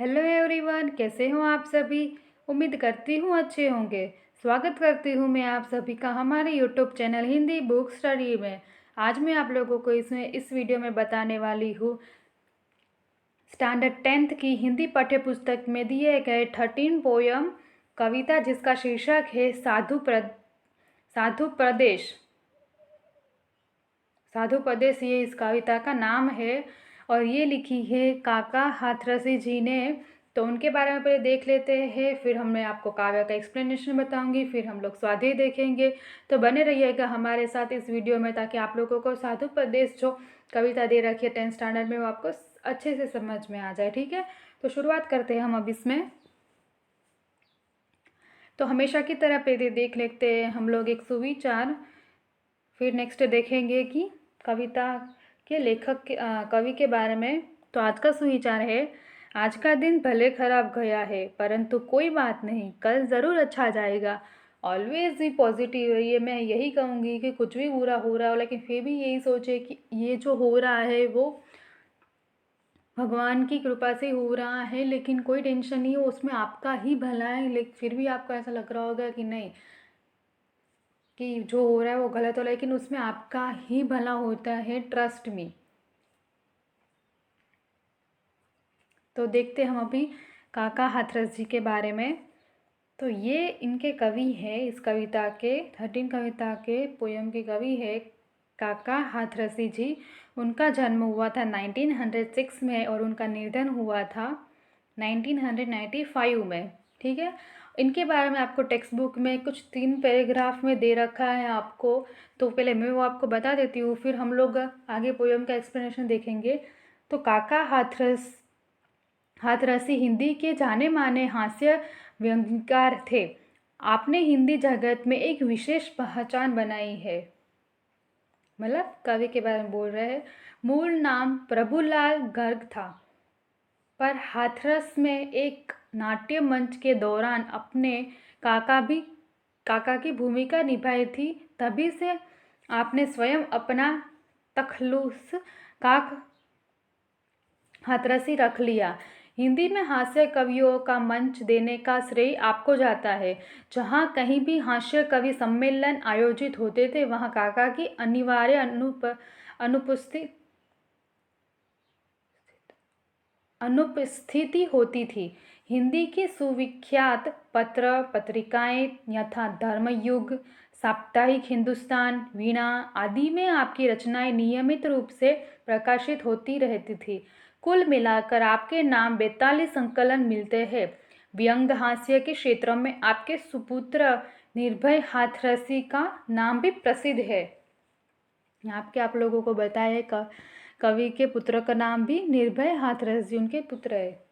Hello everyone, कैसे हो आप सभी। उम्मीद करती हूँ अच्छे होंगे। स्वागत करती हूँ मैं आप सभी का हमारे YouTube channel Hindi book study में। आज मैं आप लोगों को इस वीडियो में बताने वाली हूँ स्टैंडर्ड 10th की हिंदी पाठ्य पुस्तक में दिए गए 13 पोयम कविता, जिसका शीर्षक है साधु प्रदेश। साधु प्रदेश ये इस कविता का नाम है और ये लिखी है काका हाथरसी जी ने। तो उनके बारे में पहले देख लेते हैं, फिर मैं आपको काव्य का एक्सप्लेनेशन बताऊंगी, फिर हम लोग स्वाध्याय देखेंगे। तो बने रहिएगा हमारे साथ इस वीडियो में, ताकि आप लोगों को साधु प्रदेश जो कविता दे रखी है 10th स्टैंडर्ड में, वो आपको अच्छे से समझ में आ जाए। ठीक है, तो शुरुआत करते हैं हम अब इसमें। तो हमेशा की तरह पहले देख लेते हैं हम लोग एक सुविचार, फिर नेक्स्ट देखेंगे कि कविता के लेखक कवि के बारे में। तो आज का सुविचार है, आज का दिन भले खराब गया है परंतु कोई बात नहीं, कल ज़रूर अच्छा जाएगा। ऑलवेज भी पॉजिटिव रहिए। मैं यही कहूँगी कि कुछ भी बुरा हो रहा हो, लेकिन फिर भी यही सोचे कि ये जो हो रहा है वो भगवान की कृपा से हो रहा है, लेकिन कोई टेंशन नहीं हो, उसमें आपका ही भला है। लेकिन फिर भी आपको ऐसा लग रहा होगा कि नहीं, कि जो हो रहा है वो गलत हो रहा है, लेकिन उसमें आपका ही भला होता है, ट्रस्ट मी। तो देखते हम अभी काका हाथरस जी के बारे में। तो ये इनके कवि है, इस कविता के 13 कविता के पोयम के कवि है काका हाथरसी जी। उनका जन्म हुआ था 1906 में और उनका निधन हुआ था 1995 में। ठीक है, इनके बारे में आपको टेक्स्ट बुक में कुछ 3 पैराग्राफ में दे रखा है आपको। तो पहले मैं वो आपको बता देती हूँ, फिर हम लोग आगे पोयम का एक्सप्लेनेशन देखेंगे। तो काका हाथरसी हिंदी के जाने माने हास्य व्यंग्यकार थे। आपने हिंदी जगत में एक विशेष पहचान बनाई है। मतलब कवि के बारे में बोल रहे हैं। मूल नाम प्रभुलाल गर्ग था, पर हाथरस में एक नाट्य मंच के दौरान अपने काका की भूमिका निभाई थी। तभी से आपने स्वयं अपना तखल्लुस काक हाथरसी रख लिया। हिंदी में हास्य कवियों का मंच देने का श्रेय आपको जाता है। जहाँ कहीं भी हास्य कवि सम्मेलन आयोजित होते थे, वहाँ काका की अनिवार्य अनुपस्थिति होती थी। हिंदी की सुविख्यात पत्र पत्रिकाएं यथा धर्मयुग, साप्ताहिक हिंदुस्तान, वीणा आदि में आपकी रचनाएं नियमित रूप से प्रकाशित होती रहती थी। कुल मिलाकर आपके नाम 42 संकलन मिलते हैं। व्यंग्य हास्य के क्षेत्र में आपके सुपुत्र निर्भय हाथरसी का नाम भी प्रसिद्ध है। आप लोगों को बताया कवि के पुत्र का नाम भी निर्भय हाथरस जी उनके पुत्र है।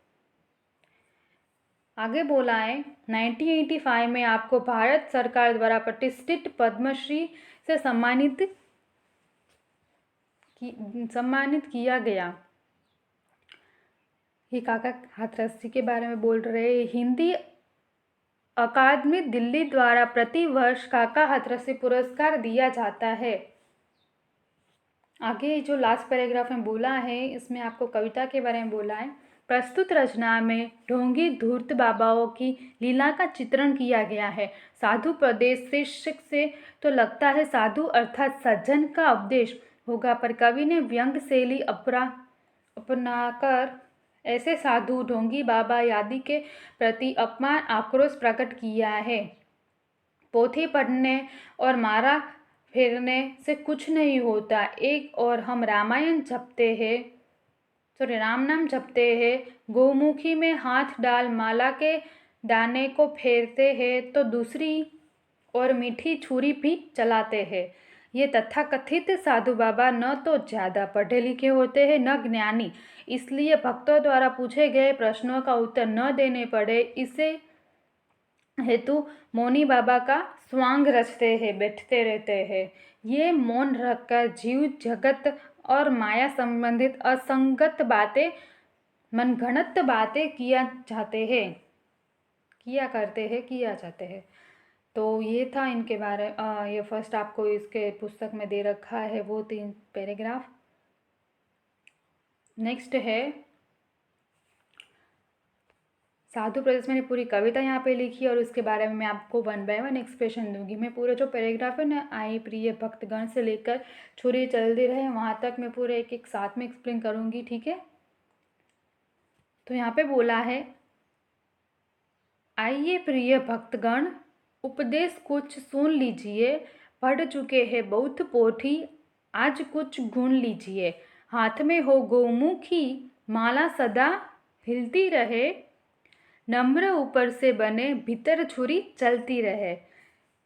आगे बोला है 1985 में आपको भारत सरकार द्वारा प्रतिष्ठित पद्मश्री से सम्मानित किया गया। ये काका हाथरस जी के बारे में बोल रहे हैं। हिंदी अकादमी दिल्ली द्वारा प्रति वर्ष काका हाथरसी पुरस्कार दिया जाता है। आगे जो लास्ट पैराग्राफ में बोला है, इसमें आपको कविता के बारे में बोला है। प्रस्तुत रचना में ढोंगी धूर्त बाबाओं की लीला का चित्रण किया गया है। साधु प्रदेश शीर्षक से तो लगता है साधु अर्थात सज्जन का उपदेश होगा, पर कवि ने व्यंग शैली अपनाकर ऐसे साधु ढोंगी बाबा आदि के प्रति अपमान आक्रोश प्रकट किया है। पोथी पढ़ने और मारा फेरने से कुछ नहीं होता। एक और हम राम नाम जपते हैं, गोमुखी में हाथ डाल माला के दाने को फेरते हैं, तो दूसरी और मीठी छुरी भी चलाते हैं। ये तथाकथित साधु बाबा न तो ज़्यादा पढ़े लिखे होते हैं न ज्ञानी, इसलिए भक्तों द्वारा पूछे गए प्रश्नों का उत्तर न देने पड़े, इसे हेतु मौनी बाबा का स्वांग रचते हैं, बैठते रहते हैं। ये मौन रखकर जीव जगत और माया संबंधित असंगत बातें, मनगढ़ंत बातें किया जाते हैं। तो ये था इनके बारे ये फर्स्ट आपको इसके पुस्तक में दे रखा है वो 3 पैराग्राफ। नेक्स्ट है साधु प्रदेश मैंने पूरी कविता यहाँ पे लिखी है और उसके बारे में मैं आपको 1 बाय 1 एक्सप्रेशन दूंगी। मैं पूरा जो पैराग्राफ है ना, आई प्रिय भक्तगण से लेकर छुरी चलती रहे वहाँ तक मैं पूरे एक एक साथ में एक्सप्लेन करूँगी, ठीक है। तो यहाँ पे बोला है, आइए प्रिय भक्तगण, उपदेश कुछ सुन लीजिए, पढ़ चुके हैं बहुत पोथी, आज कुछ गुण लीजिए। हाथ में हो गौमुखी माला सदा हिलती रहे, नम्र ऊपर से बने भीतर छुरी चलती रहे।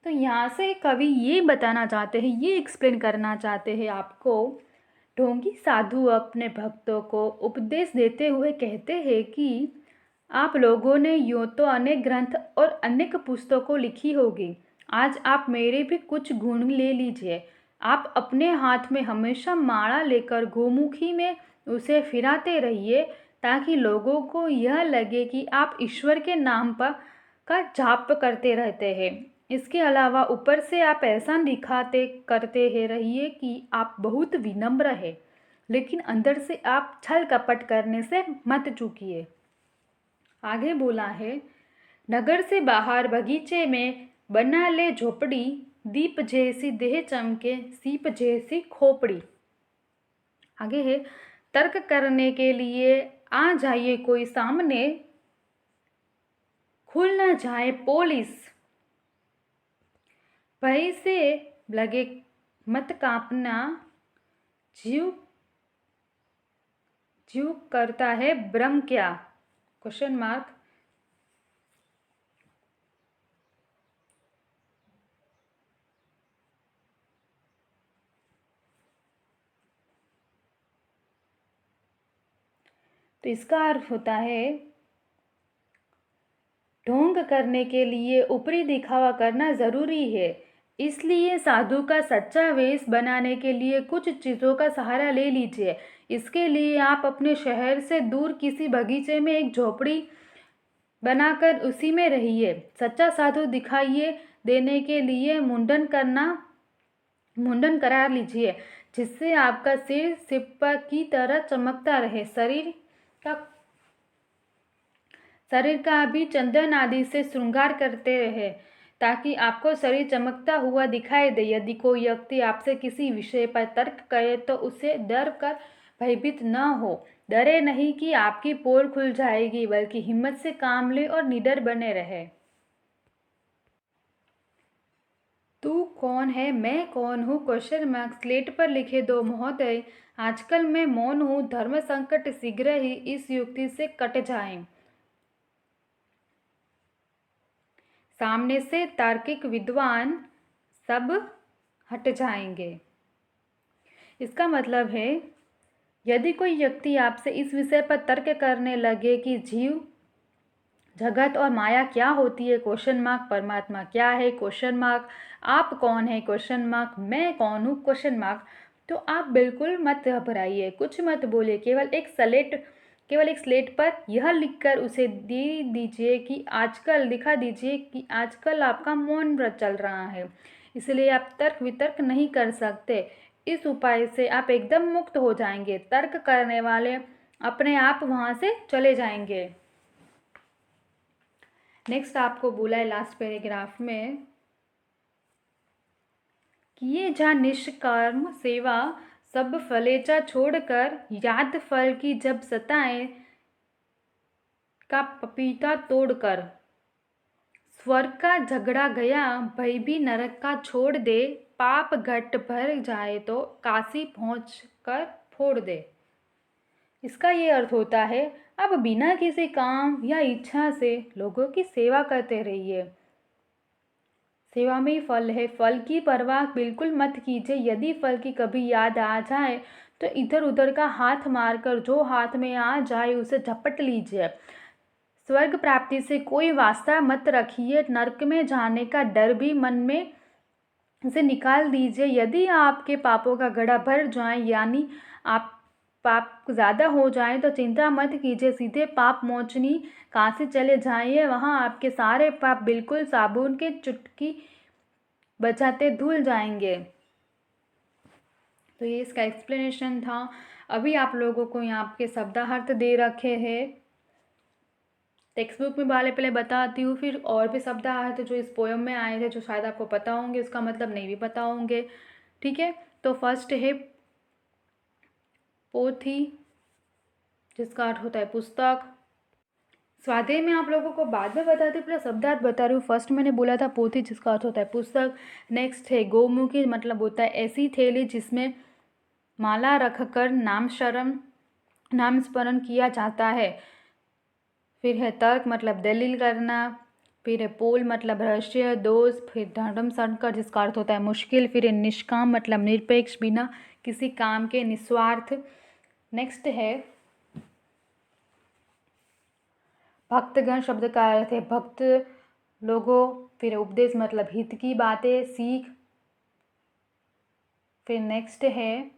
तो यहाँ से कवि ये बताना चाहते हैं, ये एक्सप्लेन करना चाहते हैं आपको। ढोंगी साधु अपने भक्तों को उपदेश देते हुए कहते हैं कि आप लोगों ने यूँ तो अनेक ग्रंथ और अनेक पुस्तकों लिखी होगी, आज आप मेरे भी कुछ गुण ले लीजिए। आप अपने हाथ में हमेशा माला लेकर गोमुखी में उसे फिराते रहिए, ताकि लोगों को यह लगे कि आप ईश्वर के नाम पर का जाप करते रहते हैं। इसके अलावा ऊपर से आप ऐसा दिखाते करते हैं रहिए कि आप बहुत विनम्र हैं, लेकिन अंदर से आप छल कपट करने से मत चूकिए। आगे बोला है, नगर से बाहर बगीचे में बना ले झोपड़ी, दीप जैसी देह चमके सीप जैसी खोपड़ी। आगे है, तर्क करने के लिए आ जाइए कोई सामने, खुल न जाए पुलिस, भय से लगे मत कांपना, जीव जीव करता है भ्रम क्या, क्वेश्चन मार्क। तो इसका अर्थ होता है, ढोंग करने के लिए ऊपरी दिखावा करना जरूरी है, इसलिए साधु का सच्चा वेश बनाने के लिए कुछ चीज़ों का सहारा ले लीजिए। इसके लिए आप अपने शहर से दूर किसी बगीचे में एक झोपड़ी बनाकर उसी में रहिए। सच्चा साधु दिखाइए देने के लिए मुंडन करा लीजिए, जिससे आपका सिर सिप्पा की तरह चमकता रहे। शरीर का भी चंदन आदि से श्रृंगार करते रहे, ताकि आपको शरीर चमकता हुआ दिखाई दे। यदि कोई व्यक्ति आपसे किसी विषय पर तर्क करे तो उसे डर कर भयभीत न हो। डरे नहीं कि आपकी पोल खुल जाएगी, बल्कि हिम्मत से काम ले और निडर बने रहे। तू कौन है, मैं कौन हूँ, क्वेश्चन मार्क स्लेट पर लिखे दो महोदय। आजकल मैं मौन हूँ, धर्म संकट शीघ्र ही इस युक्ति से कट जाए। सामने से तार्किक विद्वान सब हट जाएंगे। इसका मतलब है, यदि कोई व्यक्ति आपसे इस विषय पर तर्क करने लगे कि जीव, जगत और माया क्या होती है, क्वेश्चन मार्क, परमात्मा क्या है, क्वेश्चन मार्क, आप कौन है, क्वेश्चन मार्क, मैं कौन हूँ, क्वेश्चन मार्क, तो आप बिल्कुल मत घबराइए, कुछ मत बोलिए। केवल एक स्लेट पर यह लिखकर उसे दे दीजिए कि आजकल दिखा दीजिए कि आजकल आपका मौन व्रत चल रहा है, इसलिए आप तर्क वितर्क नहीं कर सकते। इस उपाय से आप एकदम मुक्त हो जाएंगे। तर्क करने वाले अपने आप वहाँ से चले जाएंगे। नेक्स्ट आपको बोला है लास्ट पैराग्राफ में, किए जा निष्काम सेवा, सब फलेचा छोड़कर, याद फल की जब सताए का पपीता तोड़कर। स्वर्ग का झगड़ा गया, भय भी नरक का छोड़ दे, पाप घट भर जाए तो काशी पहुँच कर फोड़ दे। इसका ये अर्थ होता है, अब बिना किसी काम या इच्छा से लोगों की सेवा करते रहिए। सेवा में ही फल है, फल की परवाह बिल्कुल मत कीजिए। यदि फल की कभी याद आ जाए तो इधर उधर का हाथ मारकर जो हाथ में आ जाए उसे झपट लीजिए। स्वर्ग प्राप्ति से कोई वास्ता मत रखिए, नरक में जाने का डर भी मन में से निकाल दीजिए। यदि आपके पापों का घड़ा भर जाए, यानी आप पाप ज़्यादा हो जाए, तो चिंता मत कीजिए, सीधे पाप मोचनी काशी चले जाइए। वहाँ आपके सारे पाप बिल्कुल साबुन के चुटकी बजाते धुल जाएंगे। तो ये इसका एक्सप्लेनेशन था। अभी आप लोगों को यहाँ के शब्दार्थ दे रखे हैं। टेक्स्ट बुक में वाले पहले बताती हूँ, फिर और भी शब्द आए थे जो इस पोयम में आए थे जो शायद आपको पता होंगे, उसका मतलब नहीं भी पता होंगे। ठीक है, तो फर्स्ट है पोथी, जिसका अर्थ होता है पुस्तक। स्वाध्याय में आप लोगों को बाद में बताती हूँ, पूरा शब्दार्थ बता रही हूँ। फर्स्ट मैंने बोला था पोथी, जिसका अर्थ होता है पुस्तक। नेक्स्ट है गौमुखी, मतलब होता है ऐसी थैली जिसमें माला रखकर नाम स्मरण किया जाता है। फिर है तर्क, मतलब दलील करना। फिर है पोल, मतलब रहस्य दोष। फिर धर्म संकट, जिसका अर्थ होता है मुश्किल। फिर है निष्काम, मतलब निरपेक्ष, बिना किसी काम के, निस्वार्थ। नेक्स्ट है भक्तगण, शब्द का अर्थ है भक्त लोगों। फिर उपदेश, मतलब हित की बातें, सीख। फिर नेक्स्ट है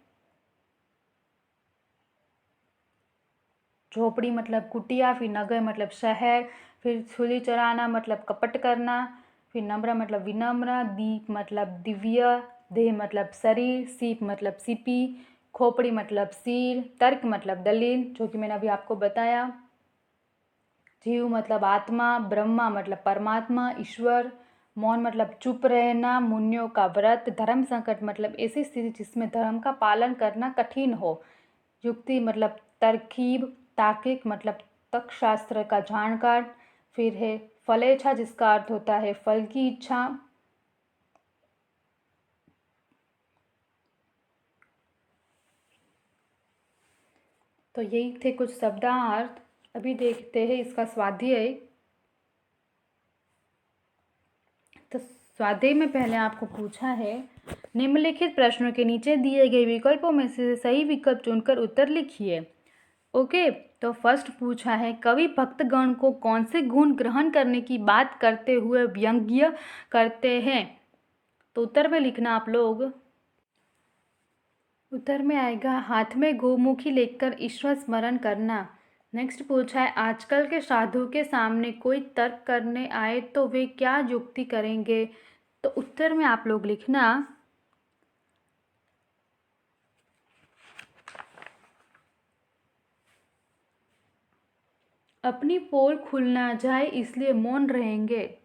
झोपड़ी, मतलब कुटिया। फिर नगर, मतलब शहर। फिर छुरी चराना, मतलब कपट करना। फिर नम्र, मतलब विनम्र। दीप, मतलब दिव्य। देह, मतलब शरीर। सीप, मतलब सीपी। खोपड़ी, मतलब सिर। तर्क, मतलब दलील, जो कि मैंने अभी आपको बताया। जीव, मतलब आत्मा। ब्रह्मा, मतलब परमात्मा, ईश्वर। मौन, मतलब चुप रहना, मुनियों का व्रत। धर्म संकट, मतलब ऐसी स्थिति जिसमें धर्म का पालन करना कठिन हो। युक्ति, मतलब तरकीब, तार्किक, मतलब तर्कशास्त्र का जानकार। फिर है फलेच्छा, जिसका अर्थ होता है फल की इच्छा। तो यही थे कुछ शब्दार्थ। अभी देखते हैं इसका स्वाध्याय। तो स्वाध्याय में पहले आपको पूछा है, निम्नलिखित प्रश्नों के नीचे दिए गए विकल्पों में से सही विकल्प चुनकर उत्तर लिखिए। ओके, तो फर्स्ट पूछा है, कवि भक्तगण को कौन से गुण ग्रहण करने की बात करते हुए व्यंग्य करते हैं? तो उत्तर में लिखना आप लोग। उत्तर में आएगा हाथ में गोमुखी लेकर ईश्वर स्मरण करना। नेक्स्ट पूछा है, आजकल के साधु के सामने कोई तर्क करने आए तो वे क्या युक्ति करेंगे? तो उत्तर में आप लोग लिखना अपनी पोल खुल ना जाए इसलिए मौन रहेंगे।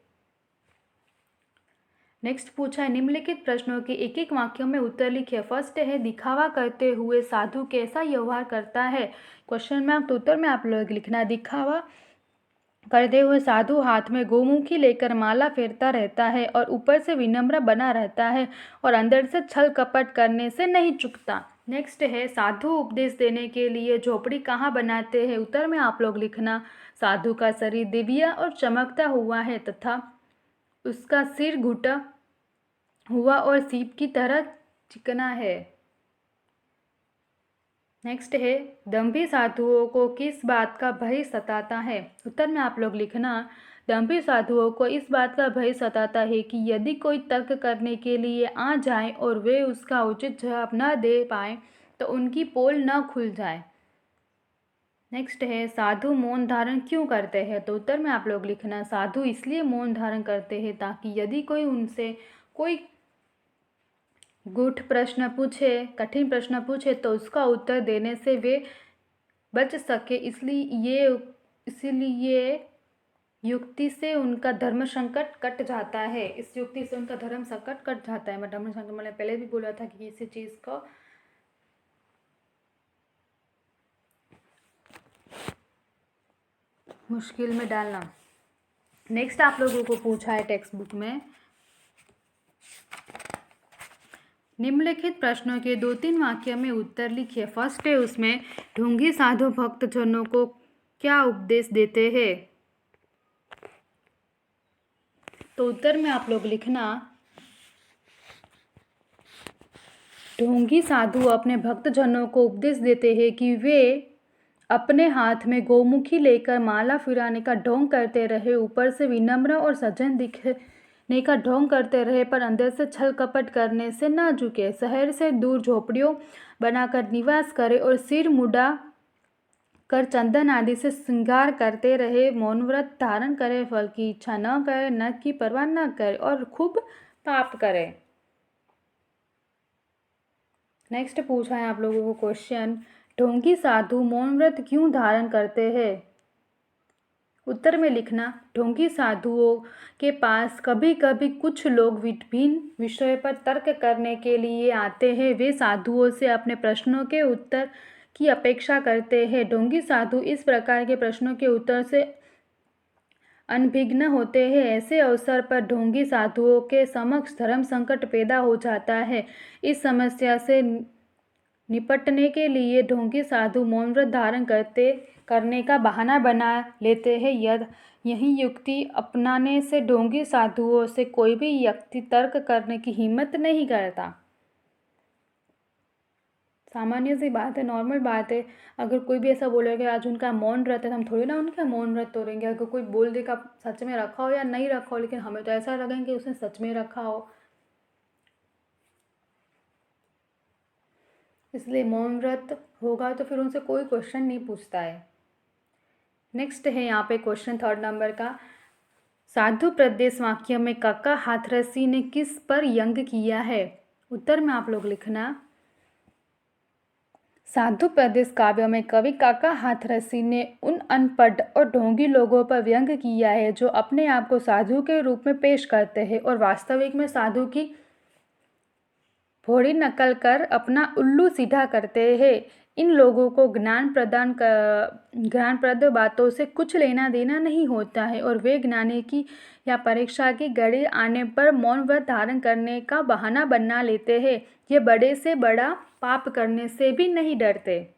नेक्स्ट पूछा है, निम्नलिखित प्रश्नों के एक एक वाक्यों में उत्तर लिखिए। फर्स्ट है, दिखावा करते हुए साधु कैसा व्यवहार करता है? Question mark. तो उत्तर में आप लोग लिखना, दिखावा करते हुए साधु हाथ में गोमुखी लेकर माला फेरता रहता है और ऊपर से विनम्र बना रहता है और अंदर से छल कपट करने से नहीं चूकता। नेक्स्ट है, साधु उपदेश देने के लिए झोपड़ी कहाँ बनाते हैं? उत्तर में आप लोग लिखना, साधु का शरीर दिव्य और चमकता हुआ है तथा उसका सिर घुटा हुआ और सीप की तरह चिकना है। नेक्स्ट है, दंभी साधुओं को किस बात का भय सताता है? उत्तर में आप लोग लिखना, दंभी साधुओं को इस बात का भय सताता है कि यदि कोई तर्क करने के लिए आ जाए और वे उसका उचित जवाब न दे पाए तो उनकी पोल न खुल जाए। नेक्स्ट है, साधु मौन धारण क्यों करते हैं? तो उत्तर में आप लोग लिखना, साधु इसलिए मौन धारण करते हैं ताकि यदि कोई उनसे कोई गूढ़ प्रश्न पूछे, कठिन प्रश्न पूछे तो उसका उत्तर देने से वे बच सके। इसलिए युक्ति से उनका धर्म संकट कट जाता है। इस युक्ति से उनका धर्म संकट कट जाता है। मैं धर्म संकट मैंने पहले भी बोला था कि किसी चीज़ को मुश्किल में डालना। नेक्स्ट आप लोगों को पूछा है टेक्स्ट बुक में, निम्नलिखित प्रश्नों के 2-3 वाक्य में उत्तर लिखिए। फर्स्ट है उसमें, ढोंगी साधु भक्त जनों को क्या उपदेश देते हैं? तो उत्तर में आप लोग लिखना, ढोंगी साधु अपने भक्तजनों को उपदेश देते हैं कि वे अपने हाथ में गोमुखी लेकर माला फिराने का ढोंग करते रहे, ऊपर से विनम्र और सज्जन दिखने का ढोंग करते रहे पर अंदर से छल कपट करने से न झुके। शहर से दूर झोपड़ियों बनाकर निवास करे और सिर मुड़ा कर चंदन आदि से श्रृंगार करते रहे। मौन व्रत धारण करे, फल की इच्छा न करे, न की परवाह न करे और खूब पाप करे। नेक्स्ट पूछा है आप लोगों को क्वेश्चन, ढोंगी साधु मौन व्रत क्यों धारण करते हैं? उत्तर में लिखना, ढोंगी साधुओं के पास कभी कभी कुछ लोग विभिन्न विषय पर तर्क करने के लिए आते हैं। वे साधुओं से अपने प्रश्नों के उत्तर की अपेक्षा करते हैं। ढोंगी साधु इस प्रकार के प्रश्नों के उत्तर से अनभिज्ञ होते हैं। ऐसे अवसर पर ढोंगी साधुओं के समक्ष धर्म संकट पैदा हो जाता है। इस समस्या से निपटने के लिए ढोंगी साधु मौन व्रत धारण करने का बहाना बना लेते हैं। यही युक्ति अपनाने से ढोंगी साधुओं से कोई भी व्यक्ति तर्क करने की हिम्मत नहीं करता। सामान्य सी बात है, नॉर्मल बात है। अगर कोई भी ऐसा बोलेगा आज उनका मौन व्रत है, तो हम थोड़ी ना उनका मौन व्रत तोड़ेंगे। अगर कोई बोल देगा सच में रखा हो या नहीं रखा हो, लेकिन हमें तो ऐसा लगेगा कि उसने सच में रखा हो, इसलिए मौन व्रत होगा तो फिर उनसे कोई क्वेश्चन नहीं पूछता है। नेक्स्ट है यहाँ पे क्वेश्चन 3 नंबर का, साधु प्रदेश वाक्य में काका हाथरसी ने किस पर व्यंग किया है? उत्तर में आप लोग लिखना, साधु प्रदेश काव्य में कवि काका हाथरसी ने उन अनपढ़ और ढोंगी लोगों पर व्यंग किया है जो अपने आप को साधु के रूप में पेश करते हैं और वास्तविक में साधु की भोड़ी नकल कर अपना उल्लू सीधा करते हैं। इन लोगों को ज्ञानप्रद बातों से कुछ लेना देना नहीं होता है और वे ज्ञानी की या परीक्षा की घड़ी आने पर मौन व्रत धारण करने का बहाना बना लेते हैं। ये बड़े से बड़ा पाप करने से भी नहीं डरते।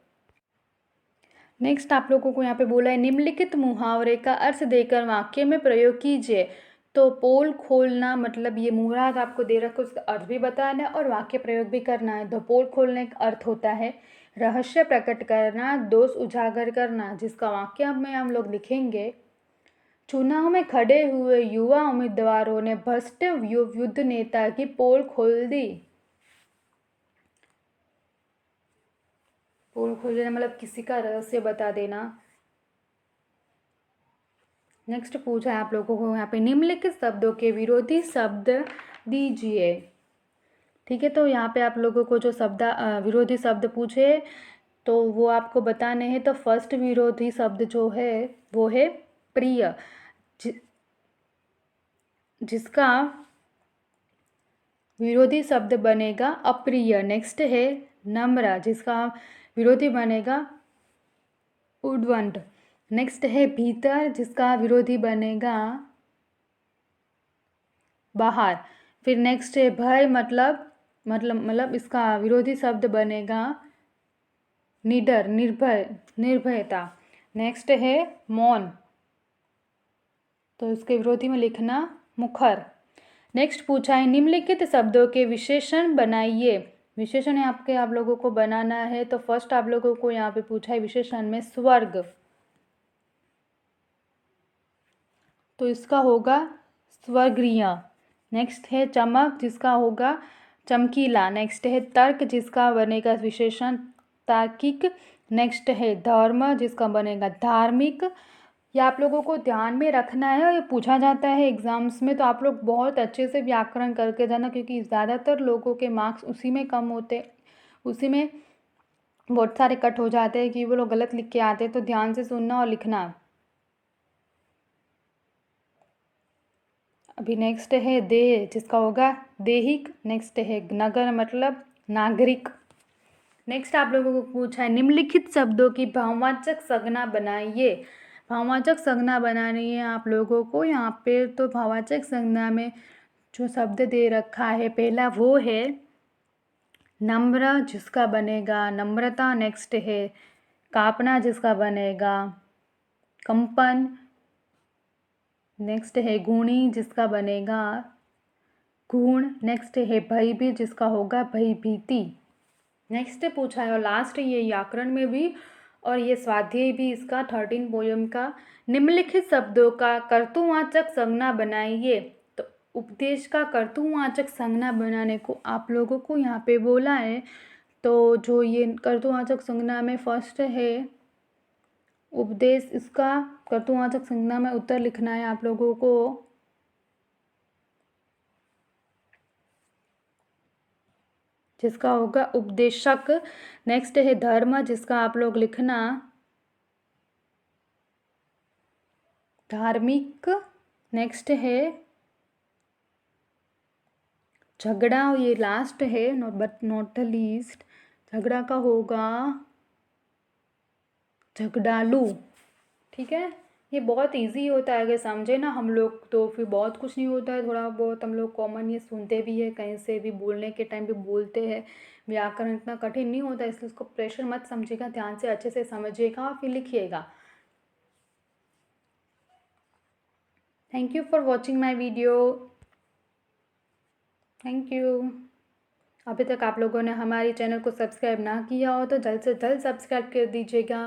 नेक्स्ट आप लोगों को यहाँ पे बोला है, निम्नलिखित मुहावरे का अर्थ देकर वाक्य में प्रयोग कीजिए। तो पोल खोलना मतलब ये मुहावरा आपको दे रखा है, उसका अर्थ भी बताना है और वाक्य प्रयोग भी करना है। तो पोल खोलने का अर्थ होता है रहस्य प्रकट करना, दोष उजागर करना, जिसका वाक्य में हम लोग लिखेंगे, चुनाव में खड़े हुए युवा उम्मीदवारों ने भ्रष्ट युद्ध नेता की पोल खोल दी। पोल खोल देना मतलब किसी का रहस्य बता देना। नेक्स्ट पूछा है आप लोगों को यहाँ पे, निम्नलिखित शब्दों के विरोधी शब्द दीजिए। ठीक है, तो यहाँ पे आप लोगों को जो विरोधी शब्द पूछे तो वो आपको बताने हैं। तो फर्स्ट विरोधी शब्द जो है वो है प्रिय, जिसका विरोधी शब्द बनेगा अप्रिय। नेक्स्ट है नम्र, जिसका विरोधी बनेगा उद्दंड। नेक्स्ट है भीतर, जिसका विरोधी बनेगा बाहर। फिर नेक्स्ट है भय, मतलब इसका विरोधी शब्द बनेगा निडर, निर्भयता। नेक्स्ट है मौन, तो इसके विरोधी में लिखना मुखर। नेक्स्ट पूछा है, निम्नलिखित शब्दों के विशेषण बनाइए। विशेषण आप लोगों को बनाना है। तो फर्स्ट आप लोगों को यहाँ पे पूछा है विशेषण में स्वर्ग, तो इसका होगा स्वर्गीय। नेक्स्ट है चमक, जिसका होगा चमकीला। नेक्स्ट है तर्क, जिसका बनेगा विशेषण तार्किक। नेक्स्ट है धर्म, जिसका बनेगा धार्मिक। ये आप लोगों को ध्यान में रखना है और ये पूछा जाता है एग्जाम्स में, तो आप लोग बहुत अच्छे से व्याकरण करके जाना, क्योंकि ज़्यादातर लोगों के मार्क्स उसी में कम होते, उसी में बहुत सारे कट हो जाते हैं कि वो लोग गलत लिख के आते हैं। तो ध्यान से सुनना और लिखना। अभी नेक्स्ट है देह, जिसका होगा देहिक। नेक्स्ट है नगर, मतलब नागरिक। नेक्स्ट आप लोगों को पूछा है, निम्नलिखित शब्दों की भाववाचक संज्ञा बनाइए। भाववाचक संज्ञा बनानी है आप लोगों को यहाँ पे। तो भाववाचक संज्ञा में जो शब्द दे रखा है, पहला वो है नम्र, जिसका बनेगा नम्रता। नेक्स्ट है कांपना, जिसका बनेगा कंपन। नेक्स्ट है गुणी, जिसका बनेगा गुण। नेक्स्ट है भयभीत, जिसका होगा भयभीति। नेक्स्ट पूछा है और लास्ट ये व्याकरण में भी और ये स्वाध्याय भी इसका 13 पोयम का, निम्नलिखित शब्दों का कर्तुवाचक संज्ञा बनाइए। तो उपदेश का कर्तुवाचक संज्ञा बनाने को आप लोगों को यहाँ पे बोला है। तो जो ये कर्तुवाचक संज्ञा में फर्स्ट है उपदेश, इसका कर्तुवाचक संज्ञा में उत्तर लिखना है आप लोगों को। जिसका होगा उपदेशक। नेक्स्ट है धर्म, जिसका आप लोग लिखना धार्मिक। नेक्स्ट है झगड़ा, ये लास्ट है not but not the least. झगड़ा का होगा झगड़ालू। ठीक है, ये बहुत इजी होता है अगर समझे ना हम लोग तो फिर बहुत कुछ नहीं होता है। थोड़ा बहुत हम लोग कॉमन ये सुनते भी है, कहीं से भी बोलने के टाइम भी बोलते हैं। व्याकरण इतना कठिन नहीं होता, इसलिए उसको प्रेशर मत समझिएगा, ध्यान से अच्छे से समझिएगा फिर लिखिएगा। Thank you for watching my video. Thank you. अभी तक आप लोगों ने हमारी चैनल को सब्सक्राइब ना किया हो तो जल्द से जल्द सब्सक्राइब कर दीजिएगा।